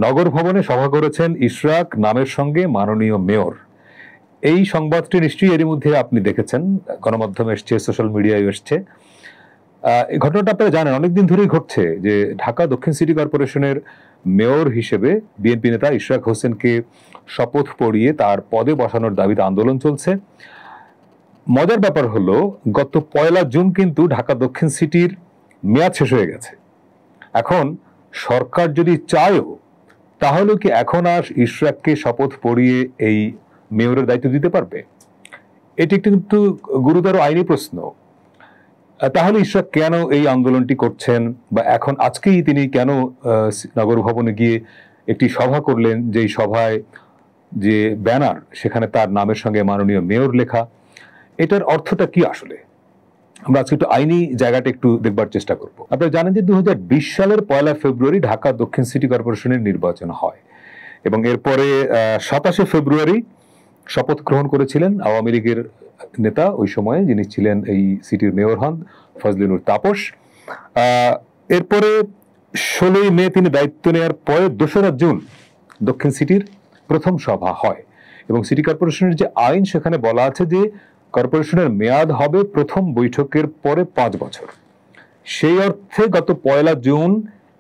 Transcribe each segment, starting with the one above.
নগর ভবনে সভা করেছেন ইশরাক নামের সঙ্গে মাননীয় মেয়র। এই সংবাদটি নিশ্চয়ই এরই মধ্যে আপনি দেখেছেন, গণমাধ্যমে এসছে, সোশ্যাল মিডিয়ায় এসছে। এই ঘটনাটা আপনারা জানেন, অনেকদিন ধরেই ঘটছে যে ঢাকা দক্ষিণ সিটি কর্পোরেশনের মেয়র হিসেবে বিএনপি নেতা ইশরাক হোসেনকে শপথ পড়িয়ে তার পদে বসানোর দাবিতে আন্দোলন চলছে। মজার ব্যাপার হলো, গত 1 জুন কিন্তু ঢাকা দক্ষিণ সিটির মেয়াদ শেষ হয়ে গেছে। এখন সরকার যদি চায়ও, তাহলে কি এখন আর ইশরাককে শপথ পড়িয়ে এই মেয়রের দায়িত্ব দিতে পারবে? এটি কিন্তু গুরুতর আইনি প্রশ্ন। তাহলে ইশরাক কেন এই আন্দোলনটি করছেন, বা এখন আজকেই তিনি কেন নগর ভবনে গিয়ে একটি সভা করলেন, যেই সভায় যে ব্যানার সেখানে তার নামের সঙ্গে মাননীয় মেয়র লেখা, এটার অর্থটা কি আসলে? আমরা আজকে একটু আইনি জায়গাটা একটু দেখবার চেষ্টা করব। আপনারা জানেন যে 2020 সালের 1 ফেব্রুয়ারি ঢাকা দক্ষিণ সিটি কর্পোরেশনের নির্বাচন হয় এবং এরপরে 27 ফেব্রুয়ারি শপথ গ্রহণ করেছিলেন আওয়ামী লীগের নেতা ওই সময়ে, যিনি ছিলেন এই সিটির মেয়র হন ফজলে নূর তাপস। এরপরে 16 মে তিনি দায়িত্ব নেওয়ার পরে 2রা জুন দক্ষিণ সিটির প্রথম সভা হয় এবং সিটি কর্পোরেশনের যে আইন সেখানে বলা আছে যে কর্পোরেশনের মেয়াদ হবে প্রথম বৈঠকের পরে 5 বছর। সেই অর্থে গত 1 জুন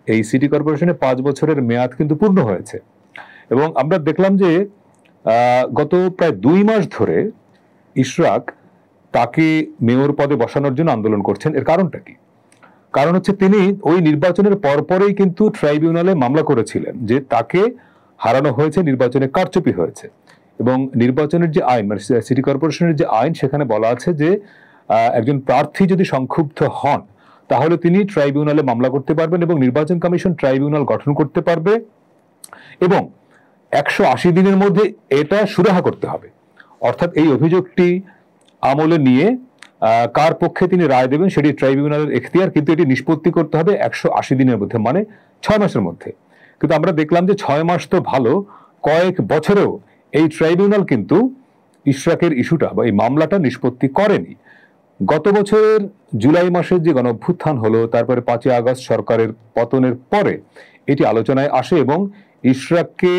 এই সিটি কর্পোরেশনের 5 বছরের মেয়াদ কিন্তু পূর্ণ হয়েছে এবং আমরা দেখলাম যে গত প্রায় 2 মাস ধরে ইশরাক তাকে মেয়র পদে বসানোর জন্য আন্দোলন করছেন। এর কারণটা কি? কারণ হচ্ছে তিনি ওই নির্বাচনের পরপরই কিন্তু ট্রাইব্যুনালে মামলা করেছিলেন যে তাকে হারানো হয়েছে, নির্বাচনে কারচুপি হয়েছে এবং নির্বাচনের যে আইন, মানে সিটি কর্পোরেশনের যে আইন, সেখানে বলা আছে যে একজন প্রার্থী যদি সংক্ষুব্ধ হন তাহলে তিনি ট্রাইব্যুনালে মামলা করতে পারবেন এবং নির্বাচন কমিশন ট্রাইব্যুনাল গঠন করতে পারবে এবং 180 দিনের মধ্যে এটা সুরাহা করতে হবে। অর্থাৎ এই অভিযোগটি আমলে নিয়ে কার পক্ষে তিনি রায় দেবেন সেটি ট্রাইব্যুনালের এখতিয়ার, কিন্তু এটি নিষ্পত্তি করতে হবে 180 দিনের মধ্যে, মানে 6 মাসের মধ্যে। কিন্তু আমরা দেখলাম যে 6 মাস তো ভালো, কয়েক বছরেও এই ট্রাইব্যুনাল কিন্তু ইশরাকের ইস্যুটা বা এই মামলাটা নিষ্পত্তি করেনি। গত বছরের জুলাই মাসের যে গণঅভ্যুত্থান হলো, তারপরে 5 আগস্ট সরকারের পতনের পরে এটি আলোচনায় আসে এবং ইশরাককে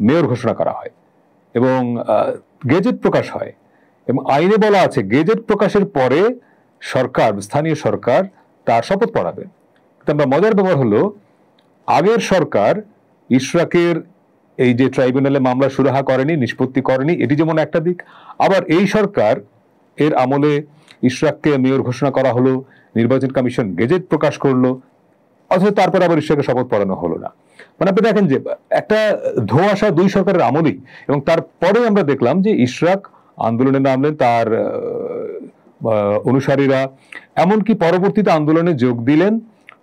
মেয়র ঘোষণা করা হয় এবং গেজেট প্রকাশ হয় এবং আইনে বলা আছে গেজেট প্রকাশের পরে সরকার, স্থানীয় সরকার তার শপথ পড়াবে। আমরা মজার ব্যাপার হলো, আগের সরকার ইশরাকের এই যে ট্রাইব্যুনালে মামলা সুরাহা করেনি, নিষ্পত্তি করেনি, এটি যেমন একটা দিক, আবার এই সরকার এর আমলে ইশরাককে মেয়র ঘোষণা করা হলো, নির্বাচন কমিশন গেজেট প্রকাশ করলো, অথচ তারপর আবার ইশরাকের শপথ পড়ানো হলো না। মানে আপনি দেখেন যে একটা ধোঁয়াশা 2 সরকারের আমলেই। এবং তারপরে আমরা দেখলাম যে ইশরাক আন্দোলনে নামলেন, তার অনুসারীরা, এমনকি পরবর্তীতে আন্দোলনে যোগ দিলেন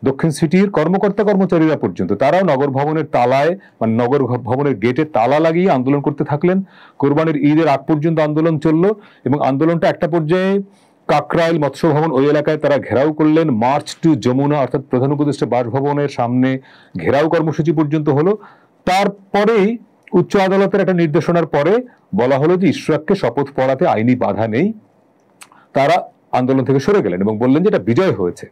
দক্ষিণ সিটির কর্মকর্তা কর্মচারীরা পর্যন্ত। তারাও নগর ভবনের তালায়, মানে নগর ভবনের গেটে তালা লাগিয়ে আন্দোলন করতে থাকলেন। কোরবানির ঈদের আগ পর্যন্ত আন্দোলন চলল এবং আন্দোলনটা একটা পর্যায়ে কাকরাইল মৎস্য ভবন, ওই এলাকায় তারা ঘেরাও করলেন। মার্চ টু যমুনা, অর্থাৎ প্রধান উপদেষ্টা বাসভবনের সামনে ঘেরাও কর্মসূচি পর্যন্ত হলো। তারপরেই উচ্চ আদালতের একটা নির্দেশনার পরে বলা হলো যে ইশরাককে শপথ পড়াতে আইনি বাধা নেই। তারা আন্দোলন থেকে সরে গেলেন এবং বললেন যে এটা বিজয় হয়েছে।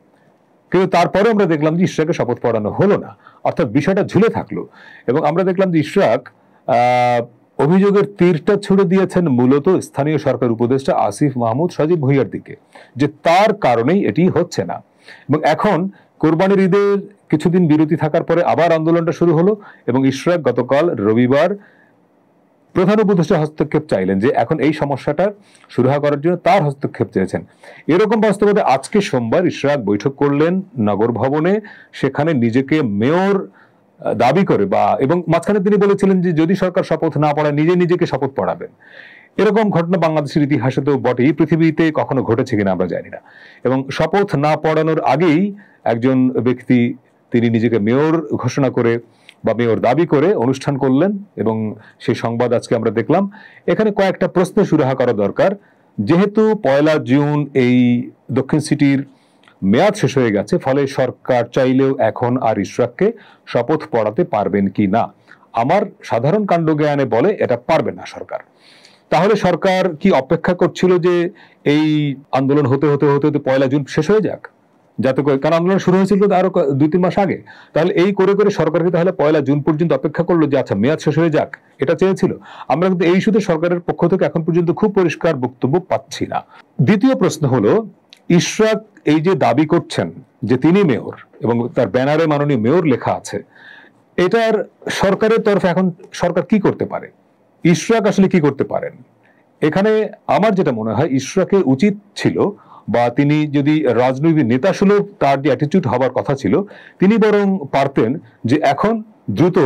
কিন্তু তারপরে আমরা দেখলাম যে ইশরাককে শপথ পড়ানো হলো না, অর্থাৎ বিষয়টা ঝুলে থাকলো এবং আমরা দেখলাম যে ইশরাক অভিযোগের তীরটা ছুড়ে দিয়েছেন মূলত স্থানীয় সরকার উপদেষ্টা আসিফ মাহমুদ সজীব ভুঁইয়ার দিকে, যে তার কারণেই এটি হচ্ছে না। এবং এখন কোরবানির ঈদের কিছুদিন বিরতি থাকার পরে আবার আন্দোলনটা শুরু হলো এবং ইশরাক গতকাল রবিবার প্রধান উপদেষ্টা হস্তক্ষেপ চাইলেন, যে এখন এই সমস্যাটা সুরাহা করার জন্য তার হস্তক্ষেপ চেয়েছেন। এরকম বাস্তবতা আজকে সোমবার ইশরাক বৈঠক করলেন নগর ভবনে, সেখানে নিজেকে মেয়র দাবি করে এবং মাঝখানে তিনি বলেছিলেন যে যদি সরকার শপথ না পড়ায় নিজে নিজেকে শপথ পড়াবেন। এরকম ঘটনা বাংলাদেশের ইতিহাসে তো বটেই, পৃথিবীতে কখনো ঘটেছে কিনা আমরা জানি না। এবং শপথ না পড়ানোর আগেই একজন ব্যক্তি তিনি নিজেকে মেয়র ঘোষণা করে বা মেয়র দাবি করে অনুষ্ঠান করলেন এবং সেই সংবাদ আজকে আমরা দেখলাম। এখানে কয়েকটা প্রশ্ন সুরাহা করা দরকার। যেহেতু 1 জুন এই দক্ষিণ সিটির মেয়াদ শেষ হয়ে গেছে, ফলে সরকার চাইলেও এখন আর ইশরাককে শপথ পড়াতে পারবেন কি না, আমার সাধারণ কাণ্ডজ্ঞানে বলে এটা পারবে না সরকার। তাহলে সরকার কি অপেক্ষা করছিল যে এই আন্দোলন হতে হতে হতে হতে 1 জুন শেষ হয়ে যাক? যাতে করে, কারণ আন্দোলন শুরু হয়েছিল তো আরো 2-3 মাস আগে। তাহলে এই করে করে সরকারকে তাহলে 1 জুন পর্যন্ত অপেক্ষা করলো যে আচ্ছা মেয়াদ শেষ হয়ে যাক, এটা চেয়েছিল। আমরা কিন্তু এই ইস্যুতে সরকারের পক্ষ থেকে এখন পর্যন্ত খুব পরিষ্কার বক্তব্য পাচ্ছি না। দ্বিতীয় প্রশ্ন হলো, ইশরাক এই যে দাবি করছেন যে তিনি মেয়র এবং তার ব্যানারে মাননীয় মেয়র লেখা আছে, এটার সরকারের তরফে এখন সরকার কি করতে পারে? ইশরাক আসলে কি করতে পারেন? এখানে আমার যেটা মনে হয়, ইশরাকের উচিত ছিল, বা তিনি যদি রাজনৈতিক নেতা সুলভ তার যে অ্যাটিটিউড হবার কথা ছিল, তিনি বরং পারতেন যে এখন দ্রুত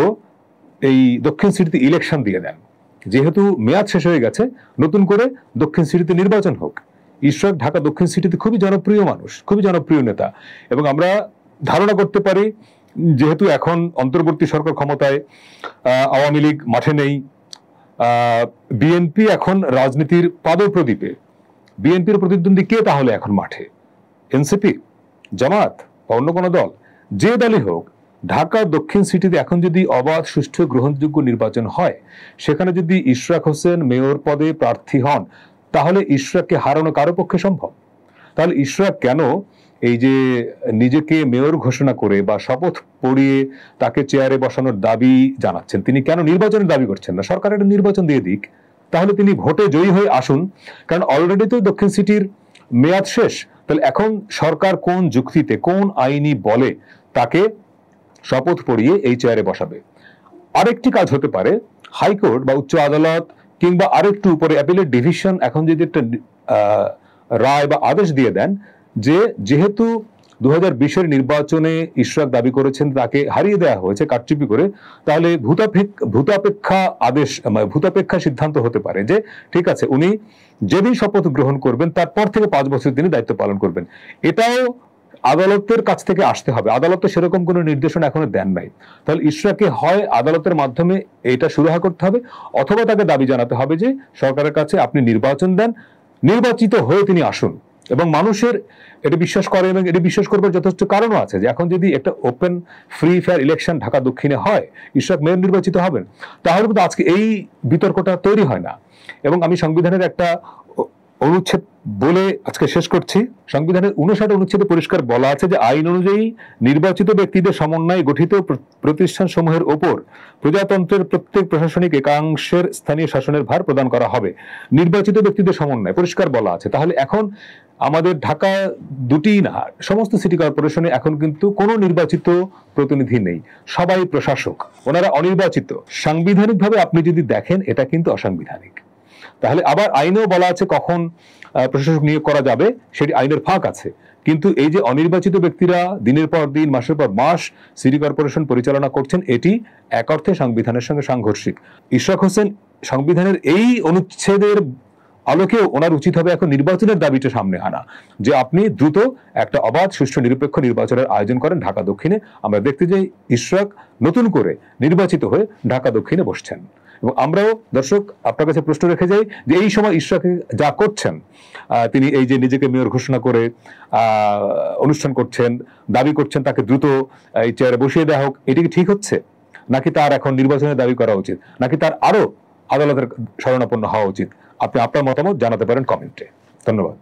এই দক্ষিণ সিটিতে ইলেকশন দিয়ে দেন। যেহেতু মেয়াদ শেষ হয়ে গেছে, নতুন করে দক্ষিণ সিটিতে নির্বাচন হোক। ইশরাক ঢাকা দক্ষিণ সিটিতে খুবই জনপ্রিয় মানুষ, খুবই জনপ্রিয় নেতা, এবং আমরা ধারণা করতে পারি যেহেতু এখন অন্তর্বর্তী সরকার ক্ষমতায়, আওয়ামী লীগ মাঠে নেই, বিএনপি এখন রাজনীতির পাদপ্রদীপে, বিএনপির প্রতিদ্বন্দ্বী কে তাহলে এখন মাঠে? এনসিপি, জামাত বা অন্য কোনো দল? যে দলই হোক, ঢাকা দক্ষিণ সিটিতে এখন যদি অবাধ, সুষ্ঠু, গ্রহণযোগ্য নির্বাচন হয়, সেখানে যদি ইশরাক হোসেন মেয়র পদে প্রার্থী হন, তাহলে ইশরাককে হারানো কারো পক্ষে সম্ভব? তাহলে ইশরাক কেন এই যে নিজেকে মেয়র ঘোষণা করে বা শপথ পড়িয়ে তাকে চেয়ারে বসানোর দাবি জানাচ্ছেন, তিনি কেন নির্বাচনের দাবি করছেন না? সরকার একটা নির্বাচন দিয়ে দিক, তাহলে তিনি ভোটে জয়ী হয়ে আসুন। কারণ অলরেডি তো দক্ষিণ সিটির মেয়াদ শেষ। তাহলে এখন সরকার কোন যুক্তিতে, কোন আইনি বলে তাকে শপথ পড়িয়ে এই চেয়ারে বসাবে? আরেকটি কাজ হতে পারে, হাইকোর্ট বা উচ্চ আদালত কিংবা আরেকটু উপরে অ্যাপিলেট ডিভিশন এখন যদি একটা রায় বা আদেশ দিয়ে দেন যে যেহেতু 2020-এর নির্বাচনে ইশরাক দাবি করেছেন তাকে হারিয়ে দেওয়া হয়েছে কারচুপি করে, তাহলে ভূতাপেক্ষা সিদ্ধান্ত হতে পারে যে ঠিক আছে, উনি যেদিন শপথ গ্রহণ করবেন তারপর থেকে 5 বছর তিনি দায়িত্ব পালন করবেন। এটাও আদালতের কাছ থেকে আসতে হবে। আদালত তো সেরকম কোনো নির্দেশনা এখনো দেন নাই। তাহলে ইশরাককে হয় আদালতের মাধ্যমে এটা সুরাহা করতে হবে, অথবা তাকে দাবি জানাতে হবে যে সরকারের কাছে আপনি নির্বাচন দেন, নির্বাচিত হয়ে তিনি আসুন। এবং মানুষের এটা বিশ্বাস করে, এবং এটা বিশ্বাস করবার যথেষ্ট কারণও আছে যে এখন যদি একটা open, free, fair election Dhaka দক্ষিণে হয়, ইশরাক মেয়র নির্বাচিত হবেন, তাহলে কিন্তু আজকে এই বিতর্কটা তৈরি হয় না। এবং আমি সংবিধানের একটা অনুচ্ছেদ বলে আজকে শেষ করছি। সংবিধানের 59 অনুচ্ছেদে পরিষ্কার বলা আছে যে আইন অনুযায়ী নির্বাচিত ব্যক্তিদের সমন্বয়ে গঠিত প্রতিষ্ঠান সমূহের ওপর প্রজাতন্ত্রের প্রত্যেক প্রশাসনিক একাংশের স্থানীয় শাসনের ভার প্রদান করা হবে। নির্বাচিত ব্যক্তিদের সমন্বয় পরিষ্কার বলা আছে। তাহলে এখন আমাদের ঢাকা দুটি না, সমস্ত সিটি কর্পোরেশনে এখন কিন্তু কোনো নির্বাচিত প্রতিনিধি নেই, সবাই প্রশাসক, ওনারা অনির্বাচিত। সাংবিধানিকভাবে আপনি যদি দেখেন এটা কিন্তু অসাংবিধানিক। তাহলে আবার আইনেও বলা আছে কখন প্রশাসক নিয়োগ করা যাবে, সেটি আইনের ফাঁক আছে। কিন্তু এই যে অনির্বাচিত ব্যক্তিরা দিনের পর দিন, মাসের পর মাস সিটি কর্পোরেশন পরিচালনা করছেন, এটি এক অর্থে সংবিধানের সঙ্গে সাংঘর্ষিক। ইশরাক হোসেন সংবিধানের এই অনুচ্ছেদের আলোকেও ওনার উচিত হবে এখন নির্বাচনের দাবিটা সামনে আনা, যে আপনি দ্রুত একটা অবাধ, সুষ্ঠু, নিরপেক্ষ নির্বাচনের আয়োজন করেন ঢাকা দক্ষিণে। আমরা দেখতে যাই ইশরাক নতুন করে নির্বাচিত হয়ে ঢাকা দক্ষিণে বসছেন। এবং আমরাও দর্শক আপনার কাছে প্রশ্ন রেখে যাই যে এই সময় ইশরাক যা করছেন, তিনি এই যে নিজেকে মেয়র ঘোষণা করে অনুষ্ঠান করছেন, দাবি করছেন তাকে দ্রুত এই চেয়ারে বসিয়ে দেওয়া হোক, এটি কি ঠিক হচ্ছে? নাকি তার এখন নির্বাচনের দাবি করা উচিত? নাকি তার আরো আদালতের শরণাপন্ন হওয়া উচিত? আপনি আপনার মতামত জানাতে পারেন কমেন্টে। ধন্যবাদ।